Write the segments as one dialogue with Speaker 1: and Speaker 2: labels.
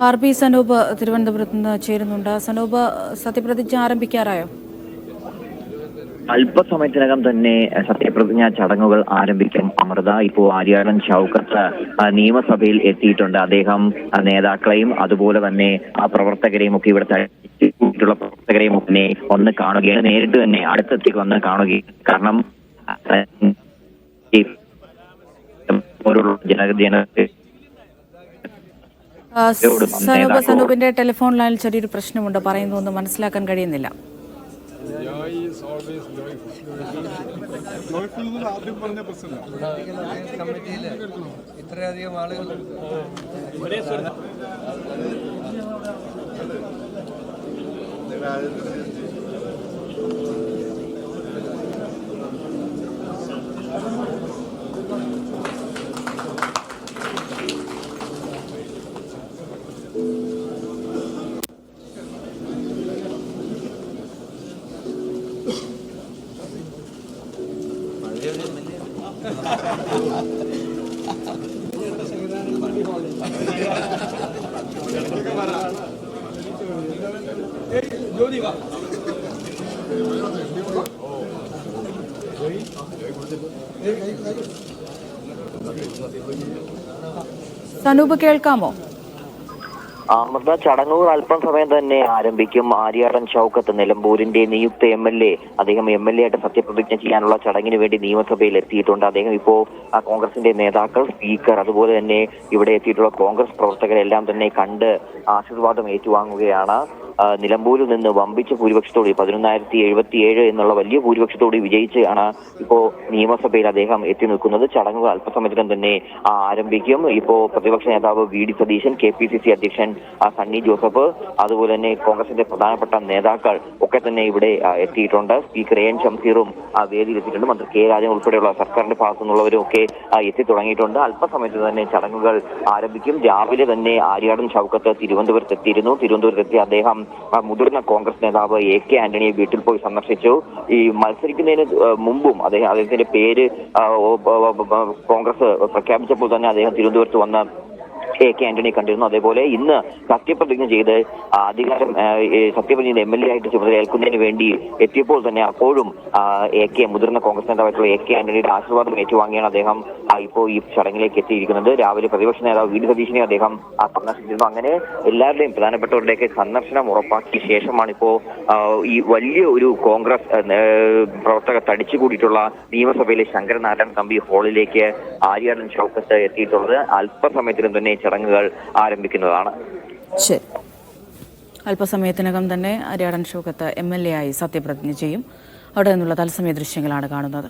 Speaker 1: RP Sanoop തിരുവനന്തപുരത്ത് നിന്ന് ചേരുന്നുണ്ട്. സനൂപ്, സത്യപ്രതിജ്ഞ ആരംഭിക്കാറായോ?
Speaker 2: അല്പസമയത്തിനകം തന്നെ സത്യപ്രതിജ്ഞാ ചടങ്ങുകൾ ആരംഭിക്കും. അമൃത ഇപ്പോൾ ആര്യാടൻ ഷൗക്കത്ത് നിയമസഭയിൽ എത്തിയിട്ടുണ്ട്. അദ്ദേഹം നേതാക്കളെയും അതുപോലെ തന്നെ പ്രവർത്തകരെയും ഒക്കെ ഇവിടെ തട്ടിയിട്ടുള്ള പ്രവർത്തകരെയും ഒക്കെ ഒന്ന് കാണുകയാണ്. നേരിട്ട് തന്നെ അടുത്തെത്തി വന്ന് കാണുകയും, കാരണം
Speaker 1: സനൂപിന്റെ ടെലിഫോൺ ലൈനിൽ ചെറിയൊരു പ്രശ്നമുണ്ട്, പറയുന്നൊന്നും മനസ്സിലാക്കാൻ കഴിയുന്നില്ല.
Speaker 3: ഇത്രയധികം ആളുകൾ
Speaker 1: സനൂപ്, കേൾക്കാമോ?
Speaker 2: അമൃത, ചടങ്ങുകൾ അല്പം സമയം തന്നെ ആരംഭിക്കും. ആര്യാടൻ ഷൗക്കത്ത്, നിലമ്പൂരിന്റെ നിയുക്ത MLA, അദ്ദേഹം MLA ആയിട്ട് സത്യപ്രതിജ്ഞ ചെയ്യാനുള്ള ചടങ്ങിന് വേണ്ടി നിയമസഭയിൽ എത്തിയിട്ടുണ്ട്. അദ്ദേഹം ഇപ്പോ കോൺഗ്രസിന്റെ നേതാക്കൾ, സ്പീക്കർ, അതുപോലെ തന്നെ ഇവിടെ എത്തിയിട്ടുള്ള കോൺഗ്രസ് പ്രവർത്തകരെല്ലാം തന്നെ കണ്ട് ആശീർവാദം ഏറ്റുവാങ്ങുകയാണ്. നിലമ്പൂരിൽ നിന്ന് വമ്പിച്ച ഭൂരിപക്ഷത്തോടെ 11,077 എന്നുള്ള വലിയ ഭൂരിപക്ഷത്തോടെ വിജയിച്ചാണ് ഇപ്പോ നിയമസഭയിൽ അദ്ദേഹം എത്തി നിൽക്കുന്നത്. ചടങ്ങുകൾ അല്പസമയത്തിനും തന്നെ ആരംഭിക്കും. ഇപ്പോ പ്രതിപക്ഷ നേതാവ് VD സതീശൻ, KPCC അധ്യക്ഷൻ സണ്ണി ജോസഫ്, അതുപോലെ തന്നെ കോൺഗ്രസിന്റെ പ്രധാനപ്പെട്ട നേതാക്കൾ ഒക്കെ തന്നെ ഇവിടെ എത്തിയിട്ടുണ്ട്. സ്പീക്കർ AN ഷംസീറും വേദിയിൽ എത്തിയിട്ടുണ്ട്. മന്ത്രി K രാജൻ ഉൾപ്പെടെയുള്ള സർക്കാരിന്റെ ഭാഗത്തു നിന്നുള്ളവരും ഒക്കെ എത്തി തുടങ്ങിയിട്ടുണ്ട്. അല്പസമയത്ത് തന്നെ ചടങ്ങുകൾ ആരംഭിക്കും. രാവിലെ തന്നെ ആര്യാടൻ ഷൗക്കത്ത് തിരുവനന്തപുരത്ത് എത്തിയിരുന്നു. തിരുവനന്തപുരത്തെത്തി അദ്ദേഹം മുതിർന്ന കോൺഗ്രസ് നേതാവ് AK ആന്റണിയെ വീട്ടിൽ പോയി സന്ദർശിച്ചു. ഈ മത്സരിക്കുന്നതിന് മുമ്പും അദ്ദേഹത്തിന്റെ പേര് കോൺഗ്രസ് പ്രഖ്യാപിച്ചപ്പോൾ തന്നെ അദ്ദേഹം തിരുവനന്തപുരത്ത് വന്ന് AK ആന്റണി കണ്ടിരുന്നു. അതേപോലെ ഇന്ന് സത്യപ്രതിജ്ഞ ചെയ്ത് സത്യപ്രതിജ്ഞ MLA ആയിട്ട് ചുമതലയേൽക്കുന്നതിന് വേണ്ടി എത്തിയപ്പോൾ തന്നെ അപ്പോഴും മുതിർന്ന കോൺഗ്രസ് നേതാവായിട്ടുള്ള AK ആന്റണിയുടെ ആശീർവാദം ഏറ്റുവാങ്ങിയാണ് അദ്ദേഹം ഇപ്പോൾ ഈ ചടങ്ങിലേക്ക് എത്തിയിരിക്കുന്നത്. രാവിലെ പ്രതിപക്ഷ നേതാവ് VD സതീശനെ അദ്ദേഹം സന്ദർശിച്ചിരുന്നു. അങ്ങനെ എല്ലാവരുടെയും പ്രധാനപ്പെട്ടവരുടെയൊക്കെ സന്ദർശനം ഉറപ്പാക്കിയ ശേഷമാണ് ഇപ്പോ ഈ വലിയ ഒരു കോൺഗ്രസ് പ്രവർത്തകർ തടിച്ചുകൂടിയിട്ടുള്ള നിയമസഭയിലെ ശങ്കരനാരായണ തമ്പി ഹാളിലേക്ക് ആര്യാടൻ ഷൗക്കത്ത് എത്തിയിട്ടുള്ളത്. അല്പസമയത്തിനും തന്നെ ചടങ്ങുകൾ ആരംഭിക്കുന്നതാണ്.
Speaker 1: ശരി, അല്പസമയത്തിനകം തന്നെ ആര്യാടൻ ഷൗക്കത്ത് MLA ആയി സത്യപ്രതിജ്ഞ ചെയ്യും. അവിടെ നിന്നുള്ള തത്സമയ ദൃശ്യങ്ങളാണ് കാണുന്നത്.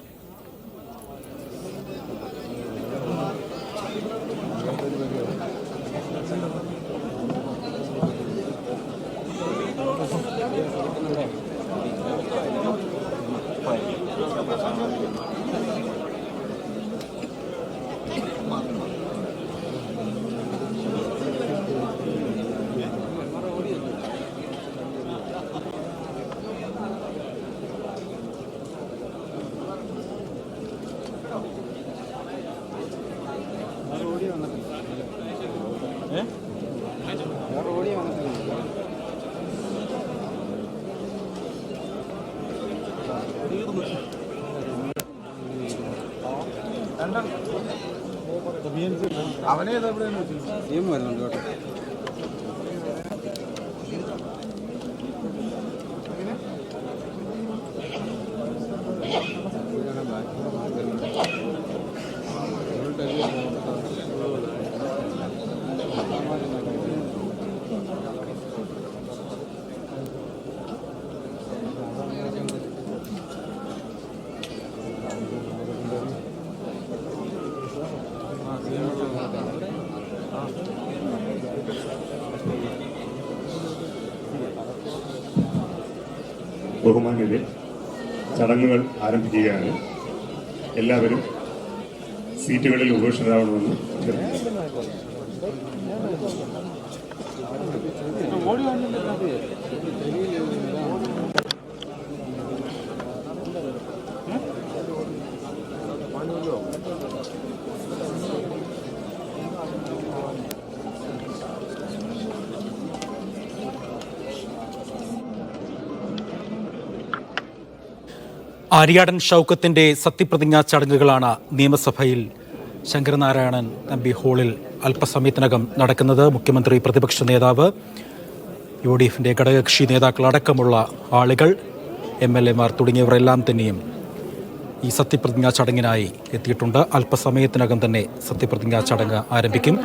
Speaker 3: അവനെ ടീം വരുന്നുണ്ട് കേട്ടോ.
Speaker 4: ബഹുമാന്യരെ, ചടങ്ങുകൾ ആരംഭിക്കുകയാണ്. എല്ലാവരും സീറ്റുകളിൽ ഉപേക്ഷിതരാവണമെന്ന്
Speaker 5: ആര്യാടൻ ഷൗക്കത്തിന്റെ സത്യപ്രതിജ്ഞാ ചടങ്ങുകളാണ് നിയമസഭയിൽ ശങ്കരനാരായണൻ തമ്പി ഹാളിൽ അല്പസമയത്തിനകം നടക്കുന്നത്. മുഖ്യമന്ത്രി, പ്രതിപക്ഷ നേതാവ്, UDFന്റെ ഘടകകക്ഷി നേതാക്കളടക്കമുള്ള ആളുകൾ, MLA മാർ തുടങ്ങിയവരെല്ലാം തന്നെയും ഈ സത്യപ്രതിജ്ഞാ ചടങ്ങിനായി എത്തിയിട്ടുണ്ട്. അല്പസമയത്തിനകം തന്നെ സത്യപ്രതിജ്ഞാ ചടങ്ങ് ആരംഭിക്കും.